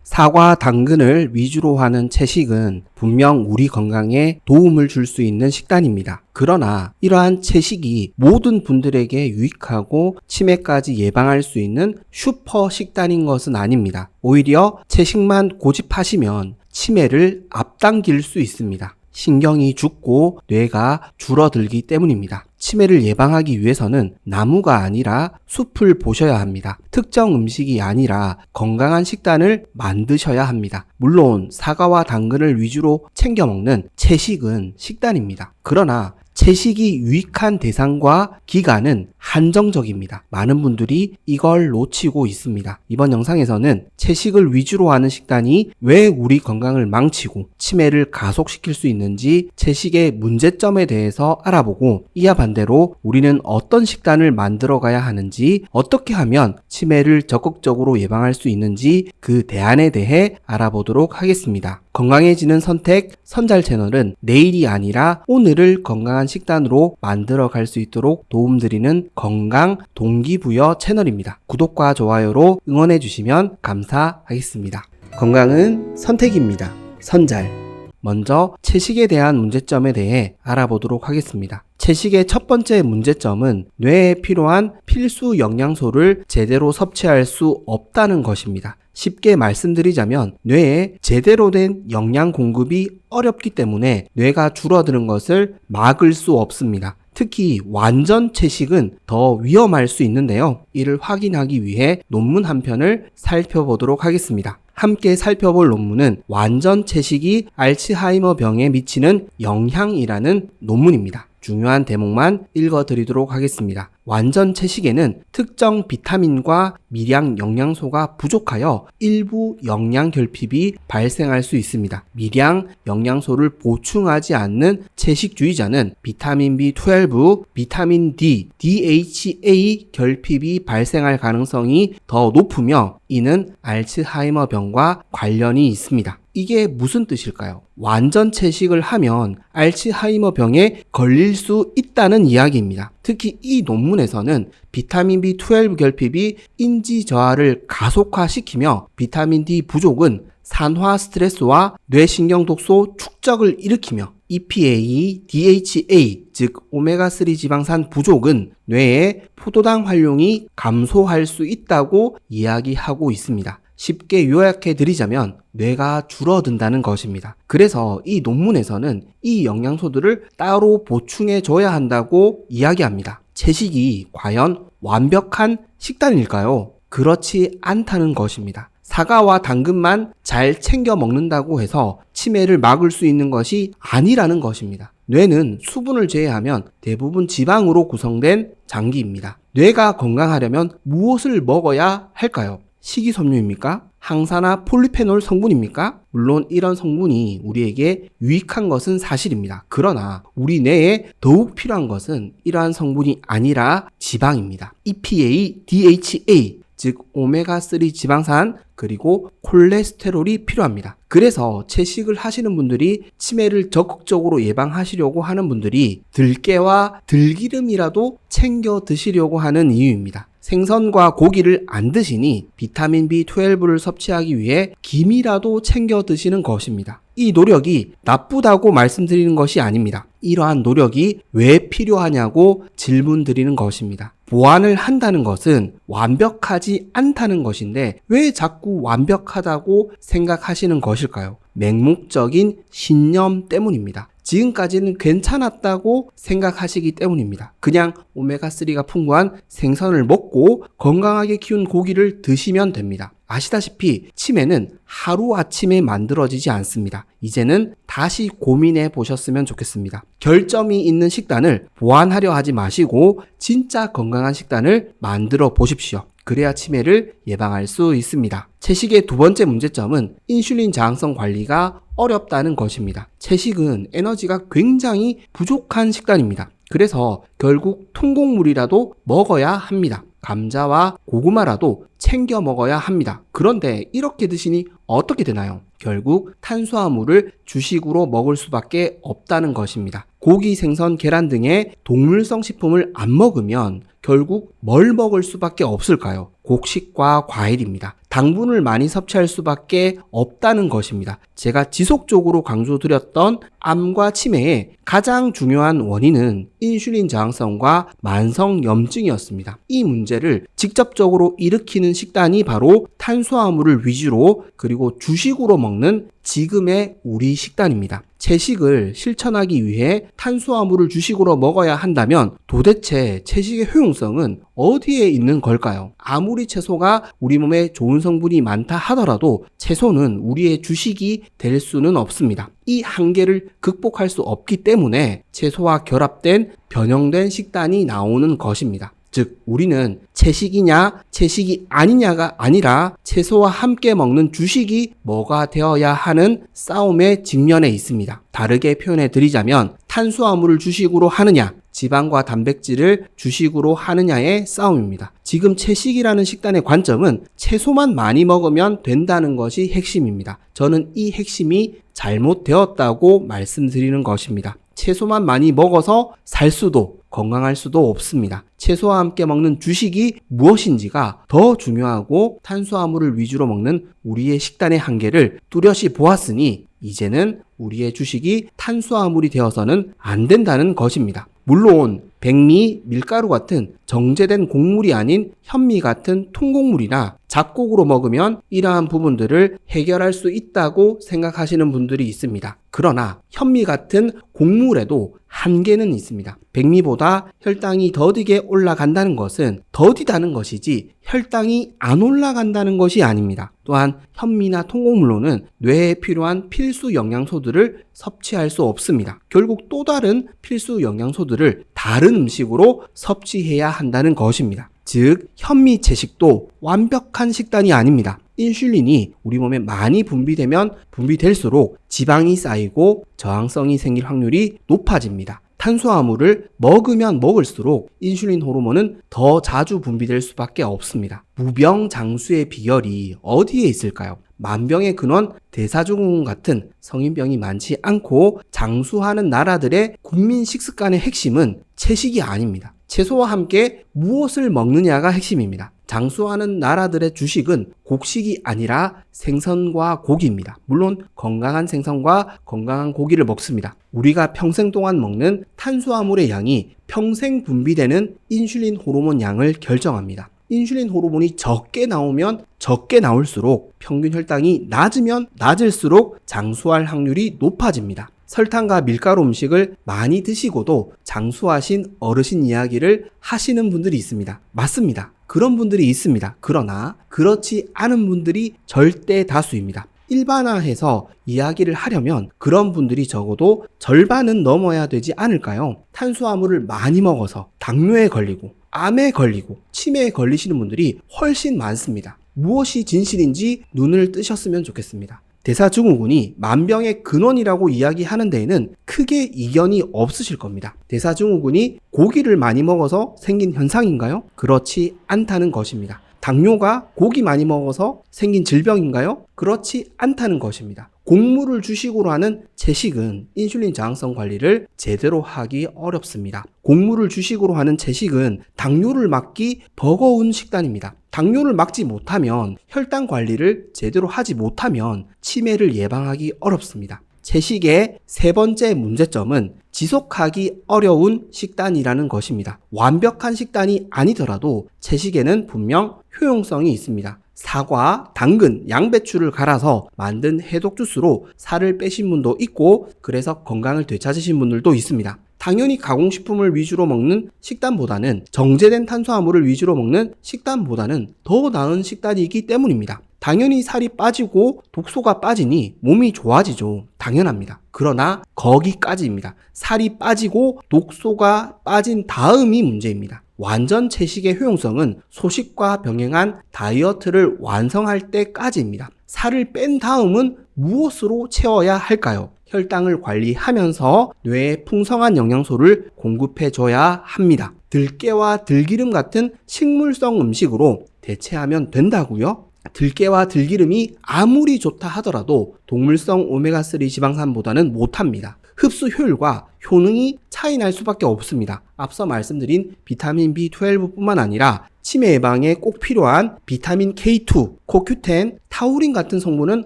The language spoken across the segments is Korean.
사과, 당근을 위주로 하는 채식은 분명 우리 건강에 도움을 줄 수 있는 식단입니다. 그러나 이러한 채식이 모든 분들에게 유익하고 치매까지 예방할 수 있는 슈퍼 식단인 것은 아닙니다. 오히려 채식만 고집하시면 치매를 앞당길 수 있습니다. 신경이 죽고 뇌가 줄어들기 때문입니다. 치매를 예방하기 위해서는 나무가 아니라 숲을 보셔야 합니다. 특정 음식이 아니라 건강한 식단을 만드셔야 합니다. 물론 사과와 당근을 위주로 챙겨 먹는 채식은 식단입니다. 그러나 채식이 유익한 대상과 기간은 한정적입니다. 많은 분들이 이걸 놓치고 있습니다. 이번 영상에서는 채식을 위주로 하는 식단이 왜 우리 건강을 망치고 치매를 가속시킬 수 있는지 채식의 문제점에 대해서 알아보고 이와 반대로 우리는 어떤 식단을 만들어 가야 하는지 어떻게 하면 치매를 적극적으로 예방할 수 있는지 그 대안에 대해 알아보도록 하겠습니다. 건강해지는 선택 선잘 채널은 내일이 아니라 오늘을 건강한 식단으로 만들어 갈 수 있도록 도움드리는 건강 동기부여 채널입니다. 구독과 좋아요로 응원해 주시면 감사하겠습니다. 건강은 선택입니다. 선잘. 먼저 채식에 대한 문제점에 대해 알아보도록 하겠습니다. 채식의 첫 번째 문제점은 뇌에 필요한 필수 영양소를 제대로 섭취할 수 없다는 것입니다. 쉽게 말씀드리자면 뇌에 제대로 된 영양 공급이 어렵기 때문에 뇌가 줄어드는 것을 막을 수 없습니다. 특히 완전 채식은 더 위험할 수 있는데요. 이를 확인하기 위해 논문 한 편을 살펴보도록 하겠습니다. 함께 살펴볼 논문은 완전 채식이 알츠하이머 병에 미치는 영향이라는 논문입니다. 중요한 대목만 읽어드리도록 하겠습니다. 완전 채식에는 특정 비타민과 미량 영양소가 부족하여 일부 영양 결핍이 발생할 수 있습니다. 미량 영양소를 보충하지 않는 채식주의자는 비타민 B12, 비타민 D, DHA 결핍이 발생할 가능성이 더 높으며 이는 알츠하이머 병과 관련이 있습니다. 이게 무슨 뜻일까요? 완전 채식을 하면 알츠하이머 병에 걸릴 수 있다는 이야기입니다. 특히 이 논문에서는 비타민 B12 결핍이 인지 저하를 가속화시키며 비타민 D 부족은 산화 스트레스와 뇌신경 독소 축적을 일으키며 EPA, DHA, 즉 오메가3 지방산 부족은 뇌의 포도당 활용이 감소할 수 있다고 이야기하고 있습니다. 쉽게 요약해 드리자면 뇌가 줄어든다는 것입니다. 그래서 이 논문에서는 이 영양소들을 따로 보충해 줘야 한다고 이야기합니다. 채식이 과연 완벽한 식단일까요? 그렇지 않다는 것입니다. 사과와 당근만 잘 챙겨 먹는다고 해서 치매를 막을 수 있는 것이 아니라는 것입니다. 뇌는 수분을 제외하면 대부분 지방으로 구성된 장기입니다. 뇌가 건강하려면 무엇을 먹어야 할까요? 식이섬유입니까? 항산화 폴리페놀 성분입니까? 물론 이런 성분이 우리에게 유익한 것은 사실입니다. 그러나 우리 뇌에 더욱 필요한 것은 이러한 성분이 아니라 지방입니다. EPA, DHA, 즉 오메가3 지방산 그리고 콜레스테롤이 필요합니다. 그래서 채식을 하시는 분들이 치매를 적극적으로 예방하시려고 하는 분들이 들깨와 들기름이라도 챙겨 드시려고 하는 이유입니다. 생선과 고기를 안 드시니 비타민 B12를 섭취하기 위해 김이라도 챙겨 드시는 것입니다. 이 노력이 나쁘다고 말씀드리는 것이 아닙니다. 이러한 노력이 왜 필요하냐고 질문 드리는 것입니다. 보완을 한다는 것은 완벽하지 않다는 것인데 왜 자꾸 완벽하다고 생각하시는 것일까요? 맹목적인 신념 때문입니다. 지금까지는 괜찮았다고 생각하시기 때문입니다. 그냥 오메가3가 풍부한 생선을 먹고 건강하게 키운 고기를 드시면 됩니다. 아시다시피 치매는 하루아침에 만들어지지 않습니다. 이제는 다시 고민해 보셨으면 좋겠습니다. 결점이 있는 식단을 보완하려 하지 마시고 진짜 건강한 식단을 만들어 보십시오. 그래야 치매를 예방할 수 있습니다. 채식의 두 번째 문제점은 인슐린 저항성 관리가 어렵다는 것입니다. 채식은 에너지가 굉장히 부족한 식단입니다. 그래서 결국 통곡물이라도 먹어야 합니다. 감자와 고구마라도 챙겨 먹어야 합니다. 그런데 이렇게 드시니 어떻게 되나요? 결국 탄수화물을 주식으로 먹을 수밖에 없다는 것입니다. 고기, 생선, 계란 등의 동물성 식품을 안 먹으면 결국 뭘 먹을 수밖에 없을까요? 곡식과 과일입니다. 당분을 많이 섭취할 수밖에 없다는 것입니다. 제가 지속적으로 강조드렸던 암과 치매의 가장 중요한 원인은 인슐린 저항성과 만성염증이었습니다. 이 문제를 직접적으로 일으키는 식단이 바로 탄수화물을 위주로 그리고 주식으로 먹는 지금의 우리 식단입니다. 채식을 실천하기 위해 탄수화물을 주식으로 먹어야 한다면 도대체 채식의 효용성은 어디에 있는 걸까요? 아무리 채소가 우리 몸에 좋은 성분이 많다 하더라도 채소는 우리의 주식이 될 수는 없습니다. 이 한계를 극복할 수 없기 때문에 채소와 결합된 변형된 식단이 나오는 것입니다. 즉 우리는 채식이냐 채식이 아니냐가 아니라 채소와 함께 먹는 주식이 뭐가 되어야 하는 싸움에 직면해 있습니다. 다르게 표현해 드리자면 탄수화물을 주식으로 하느냐 지방과 단백질을 주식으로 하느냐의 싸움입니다. 지금 채식이라는 식단의 관점은 채소만 많이 먹으면 된다는 것이 핵심입니다. 저는 이 핵심이 잘못되었다고 말씀드리는 것입니다. 채소만 많이 먹어서 살 수도 건강할 수도 없습니다. 채소와 함께 먹는 주식이 무엇인지가 더 중요하고 탄수화물을 위주로 먹는 우리의 식단의 한계를 뚜렷이 보았으니 이제는 우리의 주식이 탄수화물이 되어서는 안 된다는 것입니다. 물론 백미, 밀가루 같은 정제된 곡물이 아닌 현미 같은 통곡물이나 잡곡으로 먹으면 이러한 부분들을 해결할 수 있다고 생각하시는 분들이 있습니다. 그러나 현미 같은 곡물에도 한계는 있습니다. 백미보다 혈당이 더디게 올라간다는 것은 더디다는 것이지 혈당이 안 올라간다는 것이 아닙니다. 또한 현미나 통곡물로는 뇌에 필요한 필수 영양소들을 섭취할 수 없습니다. 결국 또 다른 필수 영양소들을 다른 음식으로 섭취해야 한다는 것입니다. 즉 현미 채식도 완벽한 식단이 아닙니다. 인슐린이 우리 몸에 많이 분비되면 분비될수록 지방이 쌓이고 저항성이 생길 확률이 높아집니다. 탄수화물을 먹으면 먹을수록 인슐린 호르몬은 더 자주 분비될 수밖에 없습니다. 무병장수의 비결이 어디에 있을까요? 만병의 근원 대사증후군 같은 성인병이 많지 않고 장수하는 나라들의 국민 식습관의 핵심은 채식이 아닙니다. 채소와 함께 무엇을 먹느냐가 핵심입니다. 장수하는 나라들의 주식은 곡식이 아니라 생선과 고기입니다. 물론 건강한 생선과 건강한 고기를 먹습니다. 우리가 평생 동안 먹는 탄수화물의 양이 평생 분비되는 인슐린 호르몬 양을 결정합니다. 인슐린 호르몬이 적게 나오면 적게 나올수록 평균 혈당이 낮으면 낮을수록 장수할 확률이 높아집니다. 설탕과 밀가루 음식을 많이 드시고도 장수하신 어르신 이야기를 하시는 분들이 있습니다. 맞습니다. 그런 분들이 있습니다. 그러나 그렇지 않은 분들이 절대 다수입니다. 일반화해서 이야기를 하려면 그런 분들이 적어도 절반은 넘어야 되지 않을까요? 탄수화물을 많이 먹어서 당뇨에 걸리고 암에 걸리고 치매에 걸리시는 분들이 훨씬 많습니다. 무엇이 진실인지 눈을 뜨셨으면 좋겠습니다. 대사증후군이 만병의 근원이라고 이야기하는 데에는 크게 이견이 없으실 겁니다. 대사증후군이 고기를 많이 먹어서 생긴 현상인가요? 그렇지 않다는 것입니다. 당뇨가 고기 많이 먹어서 생긴 질병인가요? 그렇지 않다는 것입니다. 곡물을 주식으로 하는 채식은 인슐린 저항성 관리를 제대로 하기 어렵습니다. 곡물을 주식으로 하는 채식은 당뇨를 막기 버거운 식단입니다. 당뇨를 막지 못하면 혈당 관리를 제대로 하지 못하면 치매를 예방하기 어렵습니다. 채식의 세 번째 문제점은 지속하기 어려운 식단이라는 것입니다. 완벽한 식단이 아니더라도 채식에는 분명 효용성이 있습니다. 사과, 당근, 양배추를 갈아서 만든 해독 주스로 살을 빼신 분도 있고 그래서 건강을 되찾으신 분들도 있습니다. 당연히 가공식품을 위주로 먹는 식단보다는 정제된 탄수화물을 위주로 먹는 식단보다는 더 나은 식단이기 때문입니다. 당연히 살이 빠지고 독소가 빠지니 몸이 좋아지죠. 당연합니다. 그러나 거기까지입니다. 살이 빠지고 독소가 빠진 다음이 문제입니다. 완전 채식의 효용성은 소식과 병행한 다이어트를 완성할 때까지입니다. 살을 뺀 다음은 무엇으로 채워야 할까요? 혈당을 관리하면서 뇌에 풍성한 영양소를 공급해줘야 합니다. 들깨와 들기름 같은 식물성 음식으로 대체하면 된다고요? 들깨와 들기름이 아무리 좋다 하더라도 동물성 오메가3 지방산보다는 못합니다. 흡수 효율과 효능이 차이 날 수밖에 없습니다. 앞서 말씀드린 비타민 B12뿐만 아니라 치매 예방에 꼭 필요한 비타민 K2, 코큐텐, 타우린 같은 성분은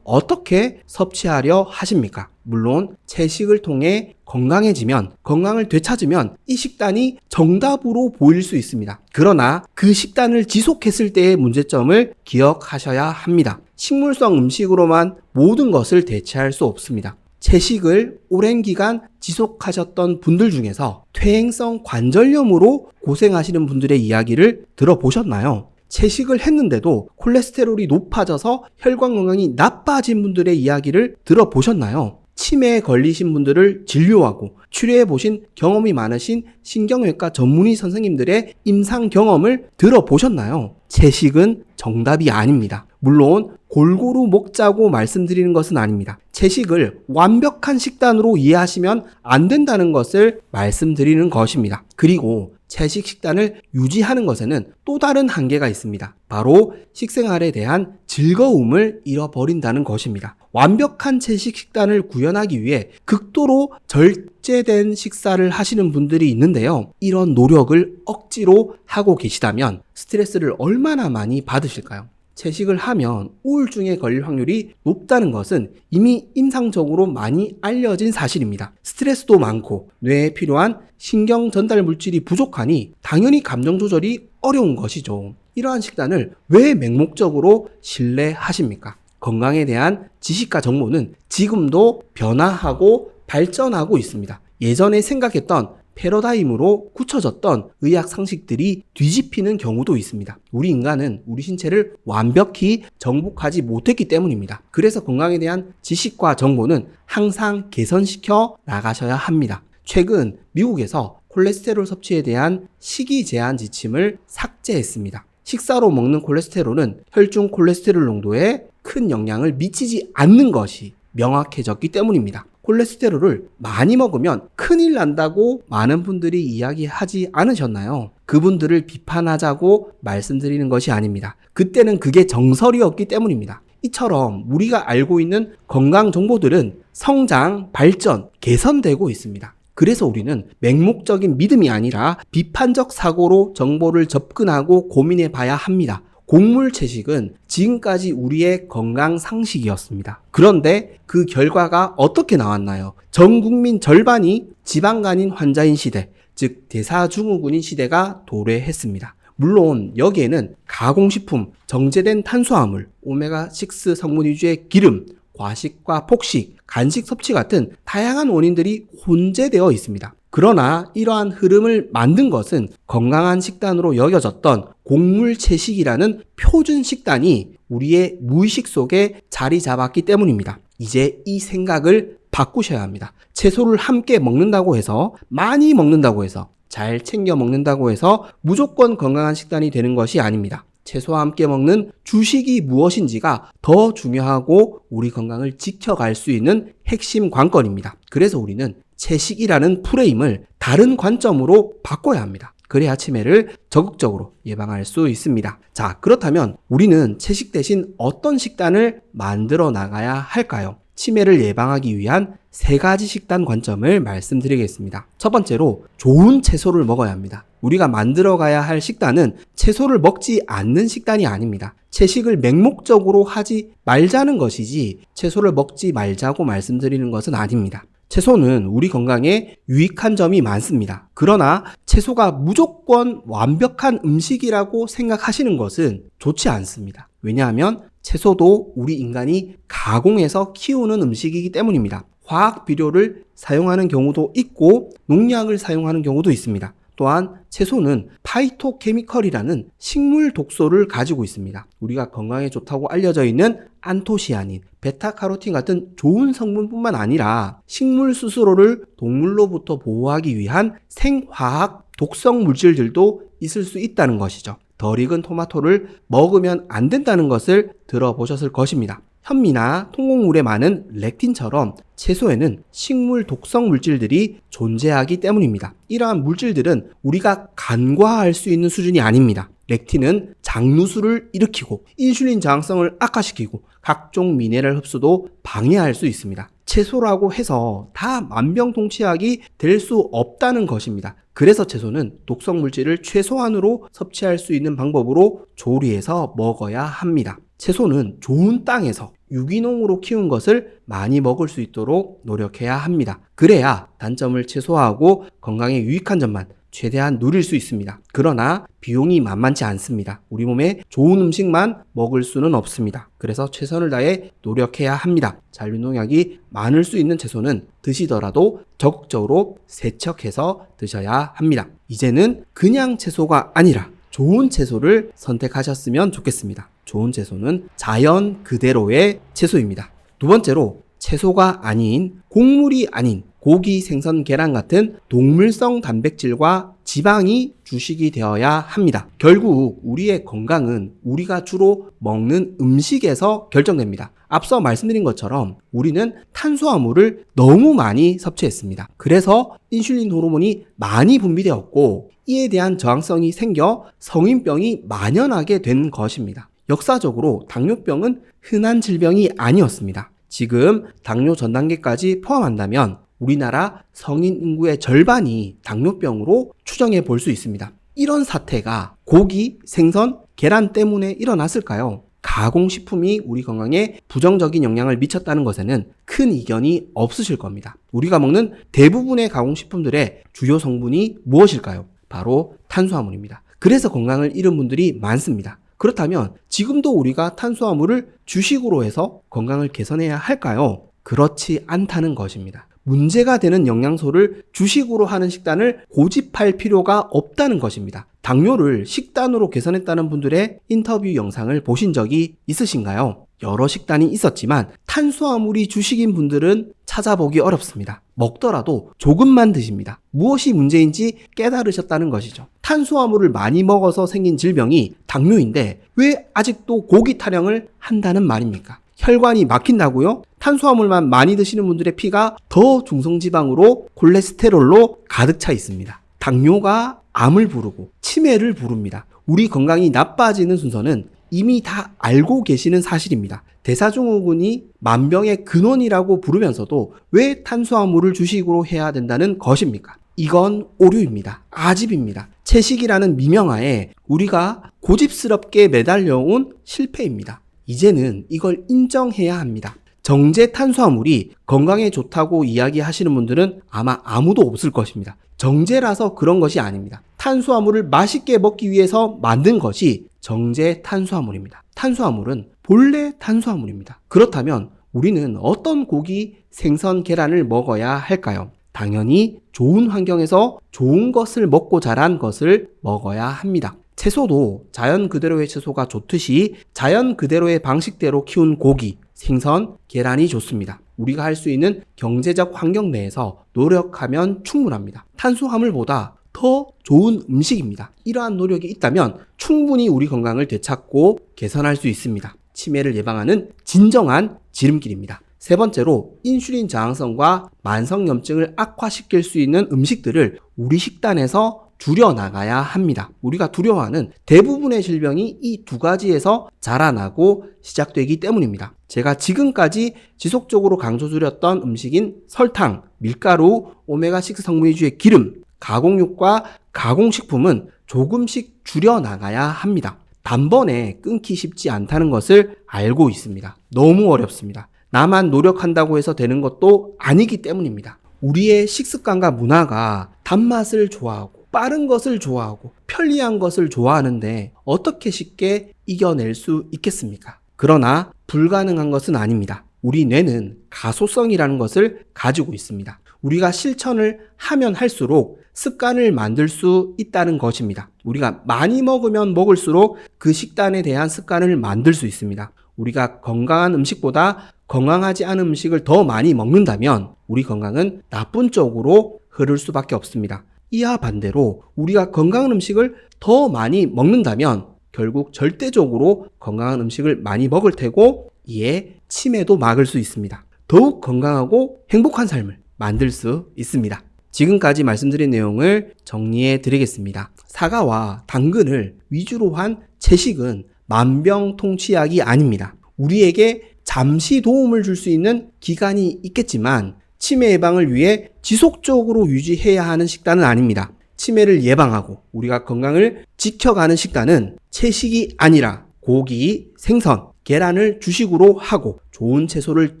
어떻게 섭취하려 하십니까? 물론 채식을 통해 건강을 되찾으면 이 식단이 정답으로 보일 수 있습니다. 그러나 그 식단을 지속했을 때의 문제점을 기억하셔야 합니다. 식물성 음식으로만 모든 것을 대체할 수 없습니다. 채식을 오랜 기간 지속하셨던 분들 중에서 퇴행성 관절염으로 고생하시는 분들의 이야기를 들어보셨나요? 채식을 했는데도 콜레스테롤이 높아져서 혈관 건강이 나빠진 분들의 이야기를 들어보셨나요? 치매에 걸리신 분들을 진료하고 치료해 보신 경험이 많으신 신경외과 전문의 선생님들의 임상 경험을 들어보셨나요? 채식은 정답이 아닙니다. 물론 골고루 먹자고 말씀드리는 것은 아닙니다. 채식을 완벽한 식단으로 이해하시면 안 된다는 것을 말씀드리는 것입니다. 그리고 채식 식단을 유지하는 것에는 또 다른 한계가 있습니다. 바로 식생활에 대한 즐거움을 잃어버린다는 것입니다. 완벽한 채식 식단을 구현하기 위해 극도로 절제된 식사를 하시는 분들이 있는데요. 이런 노력을 억지로 하고 계시다면 스트레스를 얼마나 많이 받으실까요? 채식을 하면 우울증에 걸릴 확률이 높다는 것은 이미 임상적으로 많이 알려진 사실입니다. 스트레스도 많고 뇌에 필요한 신경 전달 물질이 부족하니 당연히 감정 조절이 어려운 것이죠. 이러한 식단을 왜 맹목적으로 신뢰하십니까? 건강에 대한 지식과 정보는 지금도 변화하고 발전하고 있습니다. 예전에 생각했던 패러다임으로 굳혀졌던 의학 상식들이 뒤집히는 경우도 있습니다. 우리 인간은 우리 신체를 완벽히 정복하지 못했기 때문입니다. 그래서 건강에 대한 지식과 정보는 항상 개선시켜 나가셔야 합니다. 최근 미국에서 콜레스테롤 섭취에 대한 식이 제한 지침을 삭제했습니다. 식사로 먹는 콜레스테롤은 혈중 콜레스테롤 농도에 큰 영향을 미치지 않는 것이 명확해졌기 때문입니다. 콜레스테롤을 많이 먹으면 큰일 난다고 많은 분들이 이야기하지 않으셨나요? 그분들을 비판하자고 말씀드리는 것이 아닙니다. 그때는 그게 정설이었기 때문입니다. 이처럼 우리가 알고 있는 건강 정보들은 성장, 발전, 개선되고 있습니다. 그래서 우리는 맹목적인 믿음이 아니라 비판적 사고로 정보를 접근하고 고민해 봐야 합니다. 곡물 채식은 지금까지 우리의 건강 상식이었습니다. 그런데 그 결과가 어떻게 나왔나요? 전 국민 절반이 지방간인 환자인 시대, 즉 대사증후군인 시대가 도래했습니다. 물론 여기에는 가공식품, 정제된 탄수화물, 오메가6 성분 위주의 기름, 과식과 폭식, 간식 섭취 같은 다양한 원인들이 혼재되어 있습니다. 그러나 이러한 흐름을 만든 것은 건강한 식단으로 여겨졌던 곡물 채식이라는 표준 식단이 우리의 무의식 속에 자리 잡았기 때문입니다. 이제 이 생각을 바꾸셔야 합니다. 채소를 함께 먹는다고 해서, 많이 먹는다고 해서, 잘 챙겨 먹는다고 해서 무조건 건강한 식단이 되는 것이 아닙니다. 채소와 함께 먹는 주식이 무엇인지가 더 중요하고 우리 건강을 지켜갈 수 있는 핵심 관건입니다. 그래서 우리는 채식이라는 프레임을 다른 관점으로 바꿔야 합니다. 그래야 치매를 적극적으로 예방할 수 있습니다. 자, 그렇다면 우리는 채식 대신 어떤 식단을 만들어 나가야 할까요? 치매를 예방하기 위한 3가지 식단 관점을 말씀드리겠습니다. 첫 번째로 좋은 채소를 먹어야 합니다. 우리가 만들어 가야 할 식단은 채소를 먹지 않는 식단이 아닙니다. 채식을 맹목적으로 하지 말자는 것이지 채소를 먹지 말자고 말씀드리는 것은 아닙니다. 채소는 우리 건강에 유익한 점이 많습니다. 그러나 채소가 무조건 완벽한 음식이라고 생각하시는 것은 좋지 않습니다. 왜냐하면 채소도 우리 인간이 가공해서 키우는 음식이기 때문입니다. 화학 비료를 사용하는 경우도 있고 농약을 사용하는 경우도 있습니다. 또한 채소는 파이토케미컬이라는 식물 독소를 가지고 있습니다. 우리가 건강에 좋다고 알려져 있는 안토시아닌, 베타카로틴 같은 좋은 성분뿐만 아니라 식물 스스로를 동물로부터 보호하기 위한 생화학 독성 물질들도 있을 수 있다는 것이죠. 덜 익은 토마토를 먹으면 안 된다는 것을 들어보셨을 것입니다. 현미나 통곡물에 많은 렉틴처럼 채소에는 식물 독성 물질들이 존재하기 때문입니다. 이러한 물질들은 우리가 간과할 수 있는 수준이 아닙니다. 렉틴은 장누수를 일으키고 인슐린 저항성을 악화시키고 각종 미네랄 흡수도 방해할 수 있습니다. 채소라고 해서 다 만병통치약이 될 수 없다는 것입니다. 그래서 채소는 독성 물질을 최소한으로 섭취할 수 있는 방법으로 조리해서 먹어야 합니다. 채소는 좋은 땅에서 유기농으로 키운 것을 많이 먹을 수 있도록 노력해야 합니다. 그래야 단점을 최소화하고 건강에 유익한 점만 최대한 누릴 수 있습니다. 그러나 비용이 만만치 않습니다. 우리 몸에 좋은 음식만 먹을 수는 없습니다. 그래서 최선을 다해 노력해야 합니다. 잔류농약이 많을 수 있는 채소는 드시더라도 적극적으로 세척해서 드셔야 합니다. 이제는 그냥 채소가 아니라 좋은 채소를 선택하셨으면 좋겠습니다. 좋은 채소는 자연 그대로의 채소입니다. 두 번째로 채소가 아닌 곡물이 아닌 고기, 생선, 계란 같은 동물성 단백질과 지방이 주식이 되어야 합니다. 결국 우리의 건강은 우리가 주로 먹는 음식에서 결정됩니다. 앞서 말씀드린 것처럼 우리는 탄수화물을 너무 많이 섭취했습니다. 그래서 인슐린 호르몬이 많이 분비되었고 이에 대한 저항성이 생겨 성인병이 만연하게 된 것입니다. 역사적으로 당뇨병은 흔한 질병이 아니었습니다. 지금 당뇨 전 단계까지 포함한다면 우리나라 성인 인구의 절반이 당뇨병으로 추정해 볼 수 있습니다. 이런 사태가 고기, 생선, 계란 때문에 일어났을까요? 가공식품이 우리 건강에 부정적인 영향을 미쳤다는 것에는 큰 이견이 없으실 겁니다. 우리가 먹는 대부분의 가공식품들의 주요 성분이 무엇일까요? 바로 탄수화물입니다. 그래서 건강을 잃은 분들이 많습니다. 그렇다면 지금도 우리가 탄수화물을 주식으로 해서 건강을 개선해야 할까요? 그렇지 않다는 것입니다. 문제가 되는 영양소를 주식으로 하는 식단을 고집할 필요가 없다는 것입니다. 당뇨를 식단으로 개선했다는 분들의 인터뷰 영상을 보신 적이 있으신가요? 여러 식단이 있었지만 탄수화물이 주식인 분들은 찾아보기 어렵습니다. 먹더라도 조금만 드십니다. 무엇이 문제인지 깨달으셨다는 것이죠. 탄수화물을 많이 먹어서 생긴 질병이 당뇨인데 왜 아직도 고기 타령을 한다는 말입니까? 혈관이 막힌다고요? 탄수화물만 많이 드시는 분들의 피가 더 중성지방으로 콜레스테롤로 가득 차 있습니다. 당뇨가 암을 부르고 치매를 부릅니다. 우리 건강이 나빠지는 순서는 이미 다 알고 계시는 사실입니다. 대사증후군이 만병의 근원이라고 부르면서도 왜 탄수화물을 주식으로 해야 된다는 것입니까? 이건 오류입니다. 아집입니다. 채식이라는 미명하에 우리가 고집스럽게 매달려온 실패입니다. 이제는 이걸 인정해야 합니다. 정제 탄수화물이 건강에 좋다고 이야기하시는 분들은 아마 아무도 없을 것입니다. 정제라서 그런 것이 아닙니다. 탄수화물을 맛있게 먹기 위해서 만든 것이 정제 탄수화물입니다. 탄수화물은 본래 탄수화물입니다. 그렇다면 우리는 어떤 고기, 생선, 계란을 먹어야 할까요? 당연히 좋은 환경에서 좋은 것을 먹고 자란 것을 먹어야 합니다. 채소도 자연 그대로의 채소가 좋듯이 자연 그대로의 방식대로 키운 고기, 생선, 계란이 좋습니다. 우리가 할 수 있는 경제적 환경 내에서 노력하면 충분합니다. 탄수화물보다 더 좋은 음식입니다. 이러한 노력이 있다면 충분히 우리 건강을 되찾고 개선할 수 있습니다. 치매를 예방하는 진정한 지름길입니다. 세 번째로 인슐린 저항성과 만성염증을 악화시킬 수 있는 음식들을 우리 식단에서 줄여나가야 합니다. 우리가 두려워하는 대부분의 질병이 이 두 가지에서 자라나고 시작되기 때문입니다. 제가 지금까지 지속적으로 강조드렸던 음식인 설탕, 밀가루, 오메가6 성분위주의 기름, 가공육과 가공식품은 조금씩 줄여나가야 합니다. 단번에 끊기 쉽지 않다는 것을 알고 있습니다. 너무 어렵습니다. 나만 노력한다고 해서 되는 것도 아니기 때문입니다. 우리의 식습관과 문화가 단맛을 좋아하고 빠른 것을 좋아하고 편리한 것을 좋아하는데 어떻게 쉽게 이겨낼 수 있겠습니까? 그러나 불가능한 것은 아닙니다. 우리 뇌는 가소성이라는 것을 가지고 있습니다. 우리가 실천을 하면 할수록 습관을 만들 수 있다는 것입니다. 우리가 많이 먹으면 먹을수록 그 식단에 대한 습관을 만들 수 있습니다. 우리가 건강한 음식보다 건강하지 않은 음식을 더 많이 먹는다면 우리 건강은 나쁜 쪽으로 흐를 수밖에 없습니다. 이와 반대로 우리가 건강한 음식을 더 많이 먹는다면 결국 절대적으로 건강한 음식을 많이 먹을 테고 이에 치매도 막을 수 있습니다. 더욱 건강하고 행복한 삶을 만들 수 있습니다. 지금까지 말씀드린 내용을 정리해 드리겠습니다. 사과와 당근을 위주로 한 채식은 만병통치약이 아닙니다. 우리에게 잠시 도움을 줄 수 있는 기간이 있겠지만 치매 예방을 위해 지속적으로 유지해야 하는 식단은 아닙니다. 치매를 예방하고 우리가 건강을 지켜가는 식단은 채식이 아니라 고기, 생선, 계란을 주식으로 하고 좋은 채소를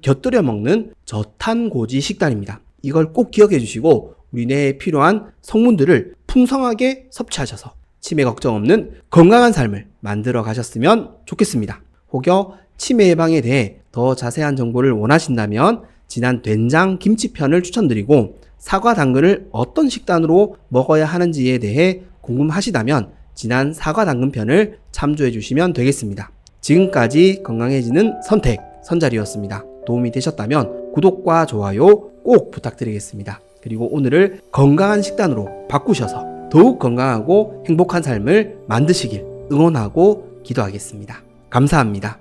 곁들여 먹는 저탄고지 식단입니다. 이걸 꼭 기억해 주시고 우리 뇌에 필요한 성분들을 풍성하게 섭취하셔서 치매 걱정 없는 건강한 삶을 만들어 가셨으면 좋겠습니다. 혹여 치매 예방에 대해 더 자세한 정보를 원하신다면 지난 된장 김치 편을 추천드리고 사과 당근을 어떤 식단으로 먹어야 하는지에 대해 궁금하시다면 지난 사과 당근 편을 참조해 주시면 되겠습니다. 지금까지 건강해지는 선택 선잘이었습니다. 도움이 되셨다면 구독과 좋아요 꼭 부탁드리겠습니다. 그리고 오늘을 건강한 식단으로 바꾸셔서 더욱 건강하고 행복한 삶을 만드시길 응원하고 기도하겠습니다. 감사합니다.